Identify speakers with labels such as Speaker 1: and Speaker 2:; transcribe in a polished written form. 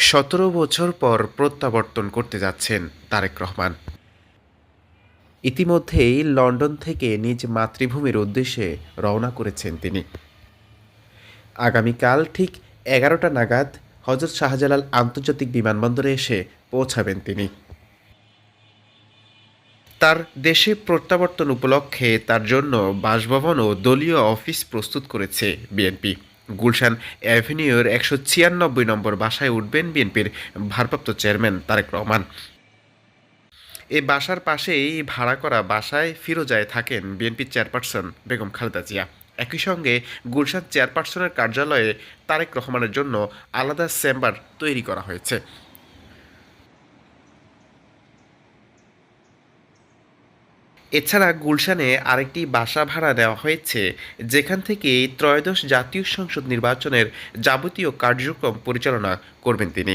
Speaker 1: 17 বছর পর প্রত্যাবর্তন করতে যাচ্ছেন তারেক রহমান। ইতিমধ্যেই লন্ডন থেকে নিজ মাতৃভূমির উদ্দেশ্যে রওনা করেছেন তিনি। আগামীকাল ঠিক 11টা নাগাদ হজরত শাহজালাল আন্তর্জাতিক বিমানবন্দরে এসে পৌঁছাবেন তিনি। তার দেশে প্রত্যাবর্তন উপলক্ষে তার জন্য বাসভবন ও দলীয় অফিস প্রস্তুত করেছে বিএনপি। গুলশান অ্যাভিনিউর 196 নম্বর বাসায় উঠবেন বিএনপির ভারপ্রাপ্ত চেয়ারম্যান তারেক রহমান। এই বাসার পাশেই ভাড়া করা বাসায় ফিরোজায় থাকেন বিএনপির চেয়ারপারসন বেগম খালেদা জিয়া। একই সঙ্গে গুলশান চেয়ারপারসনের কার্যালয়ে তারেক রহমানের জন্য আলাদা চেম্বার তৈরি করা হয়েছে। এছাড়া গুলশানে আরেকটি বাসা ভাড়া দেওয়া হয়েছে, যেখান থেকে ত্রয়োদশ জাতীয় সংসদ নির্বাচনের যাবতীয় কার্যক্রম পরিচালনা করবেন তিনি।